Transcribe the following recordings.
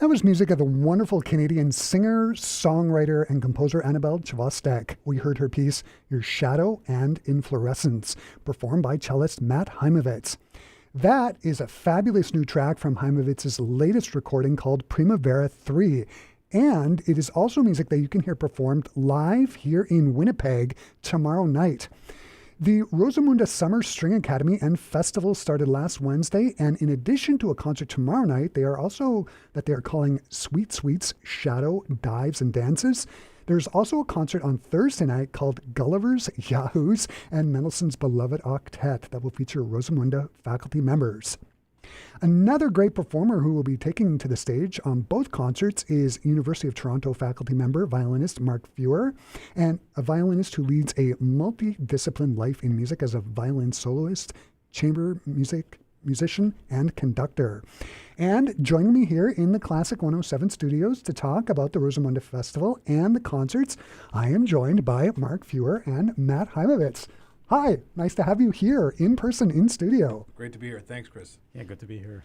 That was music of the wonderful Canadian singer, songwriter, and composer Annabelle Chvostek. We heard her piece, Your Shadow and Inflorescence, performed by cellist Matt Haimovitz. That is a fabulous new track from Haimovitz's latest recording called Primavera 3. And it is also music that you can hear performed live here in Winnipeg tomorrow night. The Rosamunde Summer String Academy and Festival started last Wednesday, and in addition to a concert tomorrow night, they are calling Sweet Sweets, Shadow, Dives, and Dances. There's also a concert on Thursday night called Gulliver's, Yahoos, and Mendelssohn's Beloved Octet that will feature Rosamunde faculty members. Another great performer who will be taking to the stage on both concerts is University of Toronto faculty member, violinist Mark Fewer, and a violinist who leads a multi-disciplined life in music as a violin soloist, chamber musician, and conductor. And joining me here in the Classic 107 studios to talk about the Rosamunde Festival and the concerts, I am joined by Mark Fewer and Matt Haimovitz. Hi, nice to have you here in person in studio. Great to be here. Thanks, Chris. Yeah, good to be here.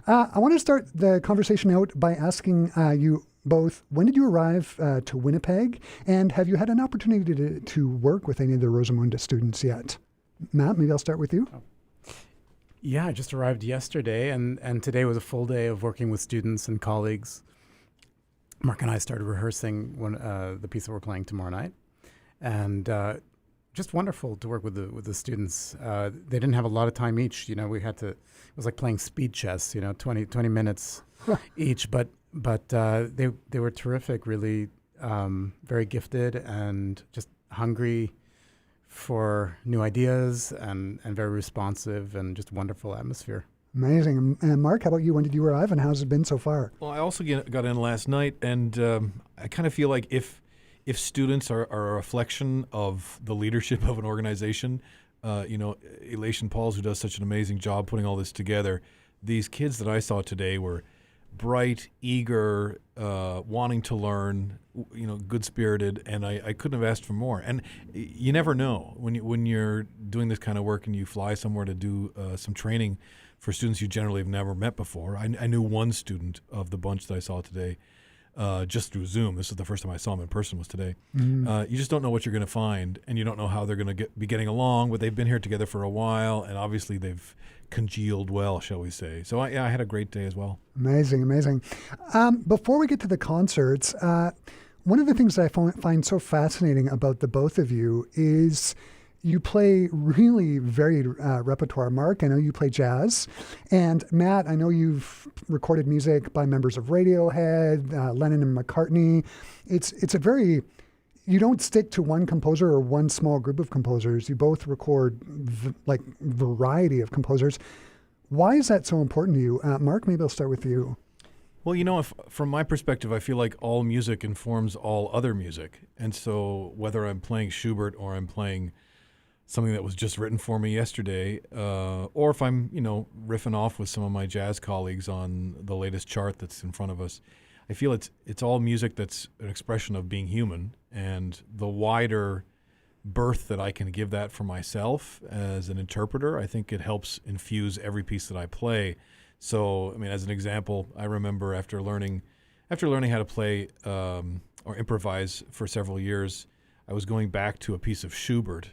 I want to start the conversation out by asking you both, when did you arrive to Winnipeg, and have you had an opportunity to work with any of the Rosamunde students yet? Matt, maybe I'll start with you. Yeah, I just arrived yesterday, and today was a full day of working with students and colleagues. Mark and I started rehearsing the piece that we're playing tomorrow night, and just wonderful to work with the students. They didn't have a lot of time each. You know, it was like playing speed chess, 20 minutes each, but they were terrific, really very gifted and just hungry for new ideas and very responsive and just wonderful atmosphere. Amazing. And Mark, how about you? When did you arrive and how's it been so far? Well, I also got in last night, and I kind of feel like if students are a reflection of the leadership of an organization, Elation Pauls, who does such an amazing job putting all this together, these kids that I saw today were bright, eager, wanting to learn, good-spirited, and I couldn't have asked for more. And you never know when you're doing this kind of work and you fly somewhere to do some training for students you generally have never met before. I knew one student of the bunch that I saw today just through Zoom. This is the first time I saw him in person was today. You just don't know what you're going to find, and you don't know how they're going to be getting along, but they've been here together for a while, and obviously they've congealed well, shall we say. So I had a great day as well. Amazing. Before we get to the concerts, one of the things that I find so fascinating about the both of you is you play really varied repertoire. Mark, I know you play jazz. And Matt, I know you've recorded music by members of Radiohead, Lennon and McCartney. It's a very... You don't stick to one composer or one small group of composers. You both record variety of composers. Why is that so important to you? Mark, maybe I'll start with you. Well, from my perspective, I feel like all music informs all other music. And so whether I'm playing Schubert or I'm playing something that was just written for me yesterday, or if I'm, riffing off with some of my jazz colleagues on the latest chart that's in front of us, I feel it's all music that's an expression of being human, and the wider berth that I can give that for myself as an interpreter, I think it helps infuse every piece that I play. So, as an example, I remember after learning how to play or improvise for several years, I was going back to a piece of Schubert,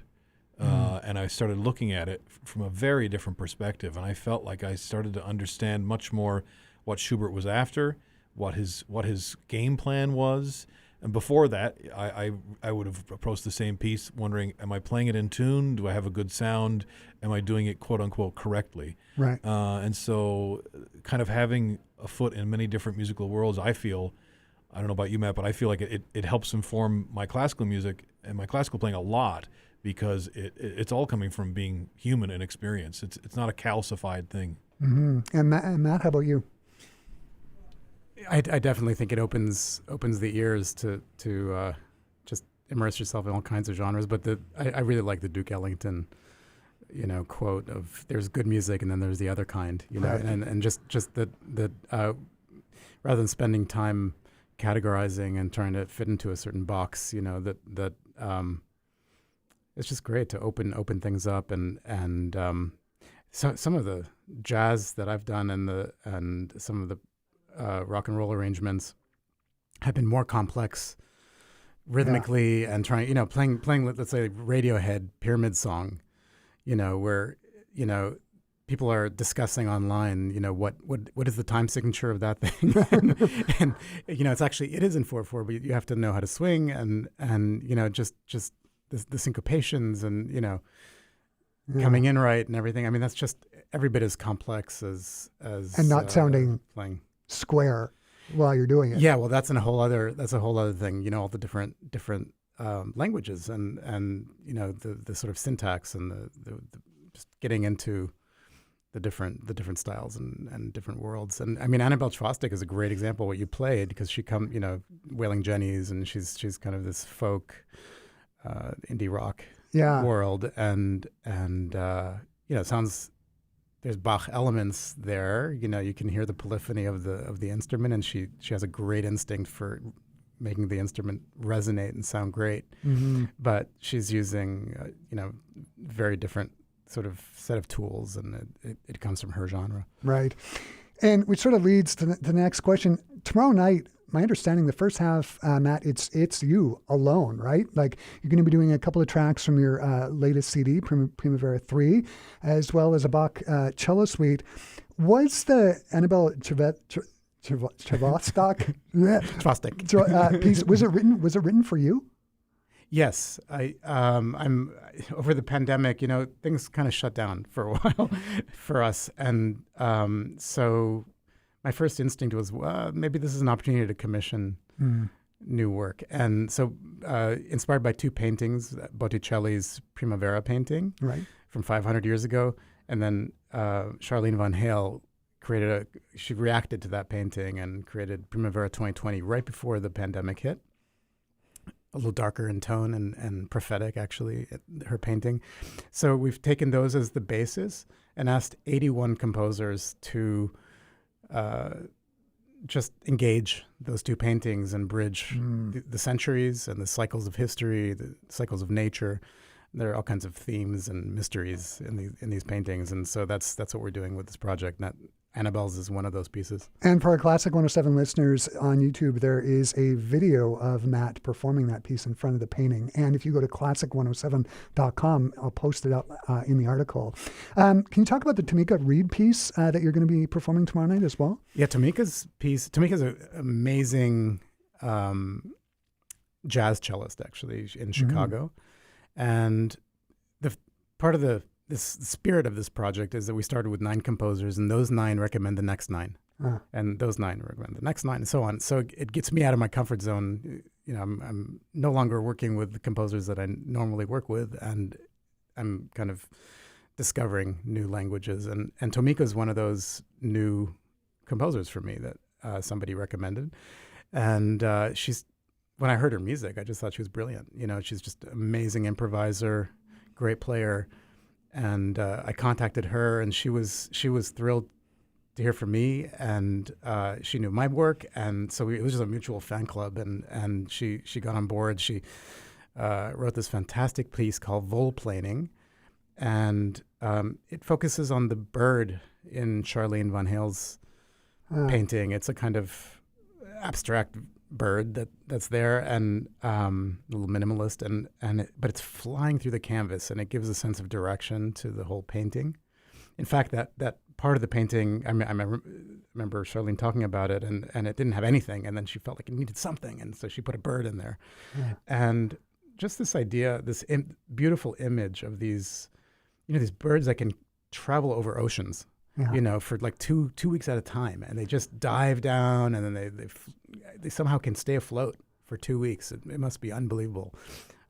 and I started looking at it from a very different perspective, and I felt like I started to understand much more what Schubert was after, what his game plan was. And before that, I would have approached the same piece wondering, am I playing it in tune? Do I have a good sound? Am I doing it, quote unquote, correctly? Right. And so kind of having a foot in many different musical worlds, I don't know about you, Matt, but I feel like it helps inform my classical music and my classical playing a lot, because it's all coming from being human and experience. It's not a calcified thing. Mm-hmm. And Matt, how about you? I definitely think it opens the ears to just immerse yourself in all kinds of genres. But I really like the Duke Ellington, quote of "There's good music and then there's the other kind," Right. and just that rather than spending time categorizing and trying to fit into a certain box, that it's just great to open things up and so some of the jazz that I've done and some of the rock and roll arrangements have been more complex rhythmically and trying, playing, let's say, Radiohead Pyramid Song, where, people are discussing online, what is the time signature of that thing? and it is in 4/4, but you have to know how to swing and just the syncopations and, coming in right and everything. I mean, that's just every bit as complex as and not sounding playing square while you're doing it. Yeah, well, that's a whole other thing. All the different languages and the sort of syntax and the just getting into the different styles and different worlds. And I mean, Annabelle Chvostek is a great example of what you played, because she Wailing Jennies, and she's kind of this folk indie rock world, and it sounds, there's Bach elements there. You can hear the polyphony of the instrument, and she has a great instinct for making the instrument resonate and sound great. Mm-hmm. But she's using very different sort of set of tools, and it comes from her genre. Right. And which sort of leads to the next question. Tomorrow night, my understanding, the first half, Matt, it's you alone, right? Like, you're going to be doing a couple of tracks from your latest CD, Primavera 3, as well as a Bach cello suite. Was the Annabelle Chvostek piece, was it written for you? Yes, I'm over the pandemic. Things kind of shut down for a while for us, and so my first instinct was, maybe this is an opportunity to commission new work. And so, inspired by two paintings, Botticelli's Primavera painting from 500 years ago, and then Charlene Van Hale she reacted to that painting and created Primavera 2020 right before the pandemic hit. A little darker in tone and prophetic, actually, her painting. So we've taken those as the basis and asked 81 composers to just engage those two paintings and bridge the centuries and the cycles of history, the cycles of nature. There are all kinds of themes and mysteries in these paintings, and so that's what we're doing with this project. Annabelle's is one of those pieces. And for our Classic 107 listeners on YouTube, there is a video of Matt performing that piece in front of the painting. And if you go to classic107.com, I'll post it up in the article. Can you talk about the Tamika Reed piece that you're going to be performing tomorrow night as well? Yeah, Tamika's an amazing jazz cellist, actually, in Chicago. And the spirit of this project is that we started with 9 composers, and those 9 recommend the next 9, and those 9 recommend the next 9, and so on. So it gets me out of my comfort zone. I'm no longer working with the composers that I normally work with, and I'm kind of discovering new languages. And Tomika is one of those new composers for me that somebody recommended. And when I heard her music, I just thought she was brilliant. She's just an amazing improviser, great player. And I contacted her, and she was thrilled to hear from me, and she knew my work, and so it was just a mutual fan club, and she got on board. She wrote this fantastic piece called Volplaning, and it focuses on the bird in Charlene Van Hale's painting. It's a kind of abstract bird that's there, and a little minimalist, but it's flying through the canvas, and it gives a sense of direction to the whole painting. In fact, that part of the painting, I remember Charlene talking about it, and it didn't have anything, and then she felt like it needed something, and so she put a bird in there. And just this idea, this beautiful image of these birds that can travel over oceans, for like two weeks at a time, and they just dive down, and then they somehow can stay afloat for 2 weeks. It must be unbelievable.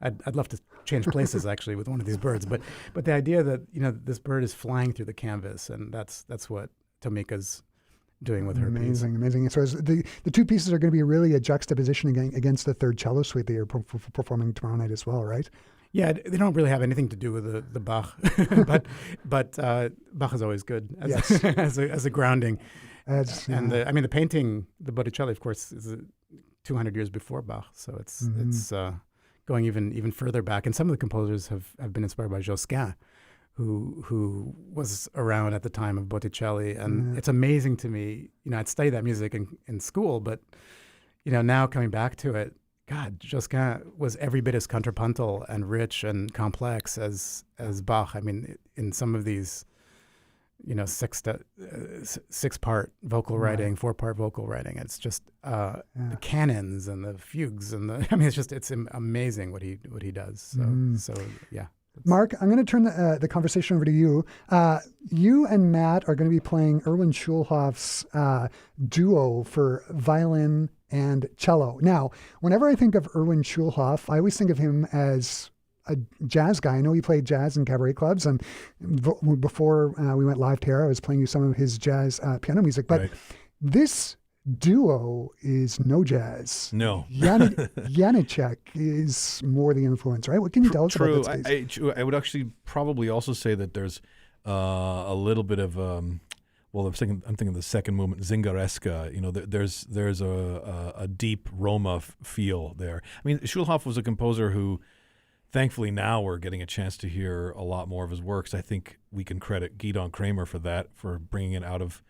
I'd love to change places actually with one of these birds, but the idea that this bird is flying through the canvas, and that's what Tamika's doing with her piece. Amazing. So the two pieces are going to be really a juxtaposition against the third cello suite that you're performing tomorrow night as well, right? Yeah, they don't really have anything to do with the Bach, but Bach is always good as a grounding. The painting, the Botticelli, of course, is 200 years before Bach, so it's going even further back. And some of the composers have been inspired by Josquin, who was around at the time of Botticelli. And it's amazing to me, I'd studied that music in school, but, now coming back to it, God, just kind of was every bit as contrapuntal and rich and complex as Bach. I mean, in some of these, 6-part vocal writing, 4-part vocal writing, it's just the canons and the fugues and it's amazing what he does. So yeah. Mark, I'm going to turn the conversation over to you. You and Matt are going to be playing Erwin Schulhoff's duo for violin and cello. Now, whenever I think of Erwin Schulhoff, I always think of him as a jazz guy. I know he played jazz in cabaret clubs, and before we went live to air, I was playing you some of his jazz piano music. But this duo is no jazz. No. Janicek is more the influence, right? What can you tell us about this piece? I would actually probably also say that there's a little bit of I'm thinking the second movement, Zingaresca. There's a deep Roma feel there. I mean, Schulhoff was a composer who, thankfully, now we're getting a chance to hear a lot more of his works. I think we can credit Gidon Kramer for that, for bringing it out of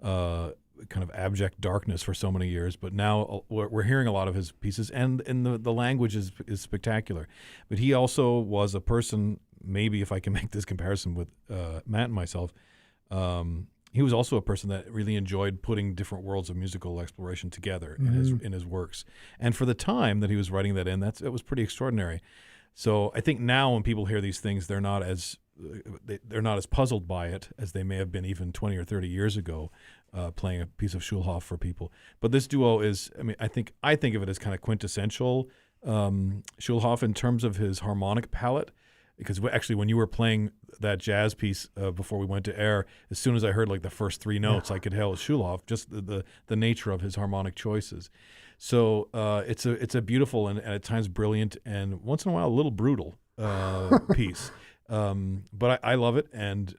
kind of abject darkness for so many years. But now we're hearing a lot of his pieces, and the language is spectacular. But he also was a person, maybe if I can make this comparison with Matt and myself, he was also a person that really enjoyed putting different worlds of musical exploration together in his works. And for the time that he was writing that in, it was pretty extraordinary. So I think now when people hear these things, they're not as puzzled by it as they may have been even 20 or 30 years ago, playing a piece of Schulhoff for people. But this duo is, I think of it as kind of quintessential Schulhoff in terms of his harmonic palette. Because actually, when you were playing that jazz piece before we went to air, as soon as I heard like the first 3 notes, I could tell it was Schulhoff, just the nature of his harmonic choices. So it's a beautiful and at times brilliant and once in a while a little brutal piece. But I love it, and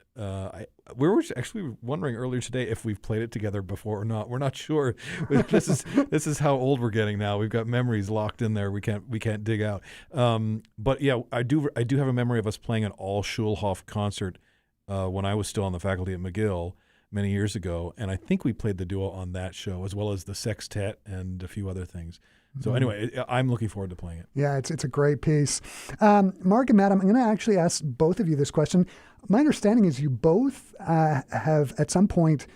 we were actually wondering earlier today if we've played it together before or not. We're not sure. This is how old we're getting now. We've got memories locked in there. We can't dig out. But yeah, I do have a memory of us playing an all Schulhoff concert when I was still on the faculty at McGill many years ago, and I think we played the duo on that show as well as the sextet and a few other things. So anyway, I'm looking forward to playing it. Yeah, it's a great piece. Mark and Matt, I'm going to actually ask both of you this question. My understanding is you both have at some point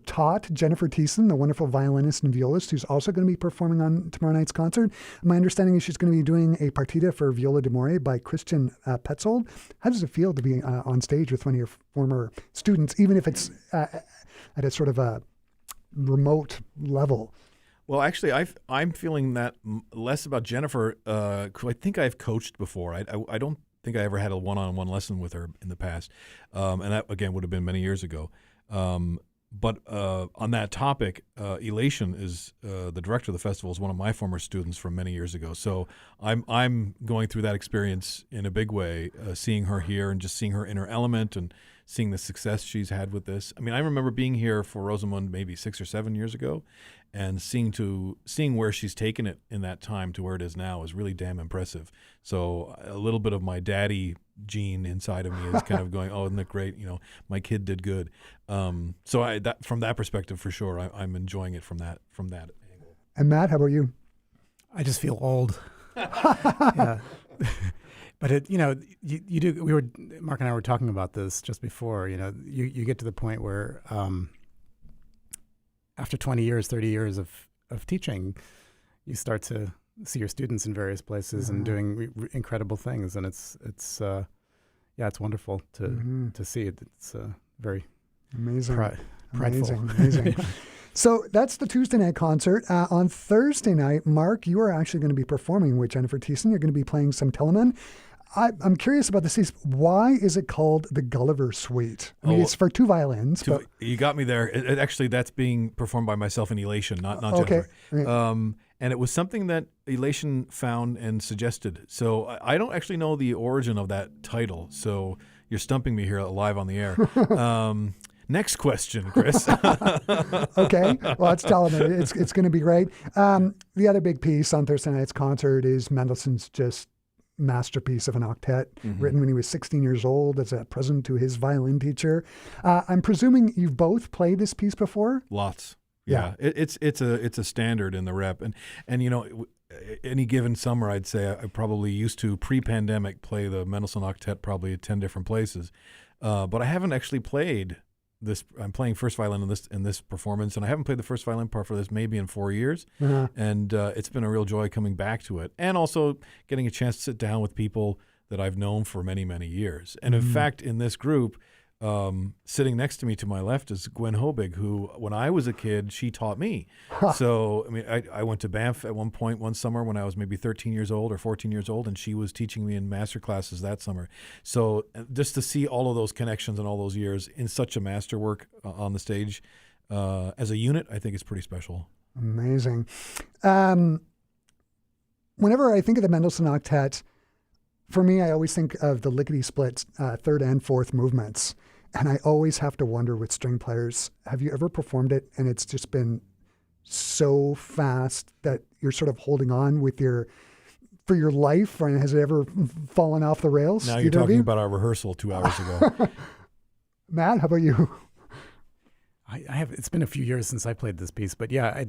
taught Jennifer Thiessen, the wonderful violinist and violist who's also going to be performing on tomorrow night's concert. My understanding is she's going to be doing a partita for Viola d'Amore by Christian Petzold. How does it feel to be on stage with one of your former students, even if it's at a sort of a remote level? Well, actually, I'm feeling that less about Jennifer, who I think I've coached before. I don't think I ever had a one-on-one lesson with her in the past, and that, again, would have been many years ago. But on that topic, Elation is the director of the festival, is one of my former students from many years ago. So I'm going through that experience in a big way, seeing her here and just seeing her in her element and seeing the success she's had with this. I mean, I remember being here for Rosamunde maybe 6 or 7 years ago, and seeing where she's taken it in that time to where it is now is really damn impressive. So a little bit of my daddy gene inside of me is kind of going, oh, isn't it great? My kid did good. So from that perspective, for sure, I'm enjoying it from that angle. And Matt, how about you? I just feel old. Yeah. But you do. Mark and I were talking about this just before. You get to the point where after 20 years, 30 years of teaching, you start to see your students in various places and doing incredible things, and it's wonderful to see it. It's very amazing, prideful. Amazing. So that's the Tuesday night concert. On Thursday night, Mark, you are actually going to be performing with Jennifer Thiessen. You're going to be playing some Telemann. I'm curious about this piece. Why is it called the Gulliver Suite? I mean, it's for 2 violins. You got me there. Actually, that's being performed by myself in Elation, not Jennifer. Okay. And it was something that Elation found and suggested. So I don't actually know the origin of that title. So you're stumping me here live on the air. Next question, Chris. Okay. Well, let's tell them it's going to be great. The other big piece on Thursday night's concert is Mendelssohn's just masterpiece of an octet, written when he was 16 years old as a present to his violin teacher. I'm presuming you've both played this piece before? Lots. Yeah. It's a standard in the rep. And you know, any given summer, I'd say I probably used to, pre-pandemic, play the Mendelssohn Octet probably at 10 different places. But I haven't actually played this. I'm playing first violin in this performance, and I haven't played the first violin part for this maybe in 4 years. And it's been a real joy coming back to it, and also getting a chance to sit down with people that I've known for many, many years. And in fact, in this group, sitting next to me to my left is Gwen Hobig, who, when I was a kid, she taught me. So, I mean, I went to Banff at one point one summer when I was maybe 13 years old or 14 years old, and she was teaching me in master classes that summer. So just to see all of those connections and all those years in such a masterwork on the stage as a unit, I think it's pretty special. Amazing. Whenever I think of the Mendelssohn Octet, for me, I always think of the lickety-split third and fourth movements. And I always have to wonder with string players, have you ever performed it and it's just been so fast that you're sort of holding on with for your life? Or has it ever fallen off the rails? Now you're talking about our rehearsal 2 hours ago. Matt, how about you? I have. It's been a few years since I played this piece, but yeah, I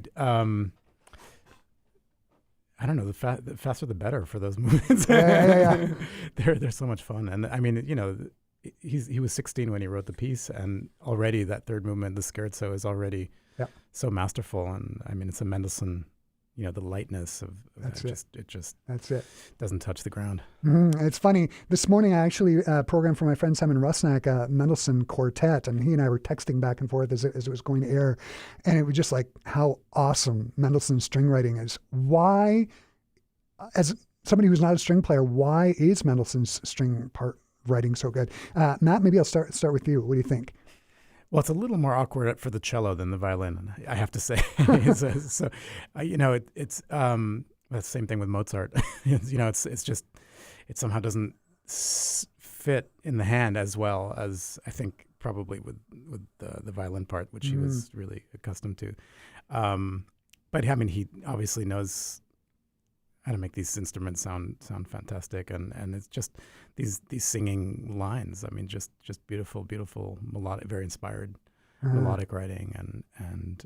don't know. The faster the better for those movements. Yeah. They're so much fun, and I mean, you know, he was 16 when he wrote the piece, and already that third movement, the scherzo, is already so masterful. And I mean, it's a Mendelssohn. You know, the lightness of that's it just that's it. Doesn't touch the ground. It's funny. This morning I actually programmed for my friend Simon Rusnak a Mendelssohn quartet, and he and I were texting back and forth as it was going to air, and it was just like how awesome Mendelssohn's string writing is. Why, as somebody who's not a string player, why is Mendelssohn's string part writing so good? Matt, maybe I'll start with you. What do you think? Well, it's a little more awkward for the cello than the violin, I have to say. So, you know, it's the same thing with Mozart. You know, it's just, it somehow doesn't fit in the hand as well as I think probably with the violin part, which he was really accustomed to. But I mean, he obviously knows how to make these instruments sound fantastic, and it's just these singing lines. I mean, just beautiful melodic, very inspired melodic writing, and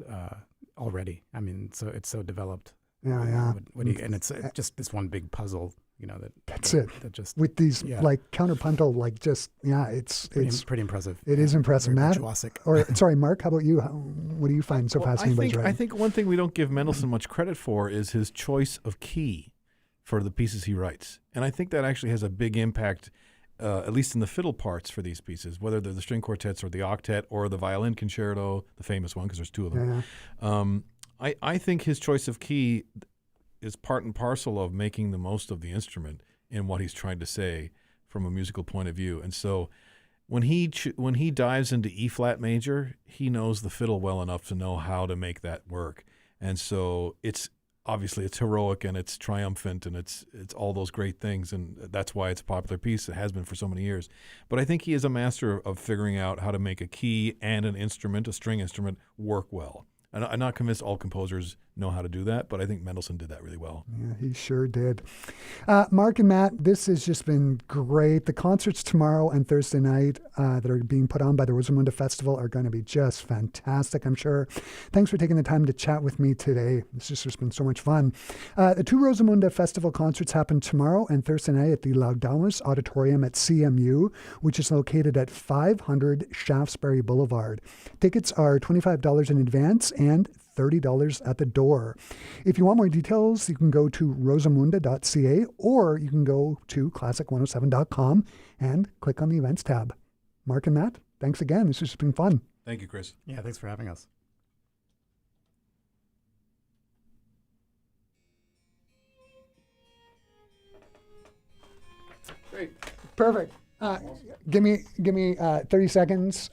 already, I mean, so it's so developed. Yeah. And it's just this one big puzzle, you know. That's it. That just with these like counterpunto, like it's pretty impressive. It is impressive, Matt. Virtuosic. Or sorry, Mark. How about you? What do you find so fascinating about his writing? I think one thing we don't give Mendelssohn much credit for is his choice of key for the pieces he writes. And I think that actually has a big impact, at least in the fiddle parts for these pieces, whether they're the string quartets or the octet or the violin concerto, the famous one, because there's two of them. I think his choice of key is part and parcel of making the most of the instrument in what he's trying to say from a musical point of view. And so when he dives into E flat major, he knows the fiddle well enough to know how to make that work. And so it's heroic and it's triumphant and it's all those great things, and that's why it's a popular piece. It has been for so many years. But I think he is a master of figuring out how to make a key and an instrument, a string instrument, work well. And I'm not convinced all composers know how to do that, but I think Mendelssohn did that really well. Yeah, he sure did. Mark and Matt, this has just been great. The concerts tomorrow and Thursday night that are being put on by the Rosamunde Festival are going to be just fantastic, I'm sure. Thanks for taking the time to chat with me today. This has just been so much fun. The two Rosamunde Festival concerts happen tomorrow and Thursday night at the Laudauers Auditorium at CMU, which is located at 500 Shaftesbury Boulevard. Tickets are $25 in advance and $30 at the door. If you want more details, you can go to rosamunde.ca or you can go to classic107.com and click on the events tab. Mark and Matt, thanks again. This has just been fun. Thank you, Chris. Yeah, thanks for having us. Great. Perfect. Give me 30 seconds.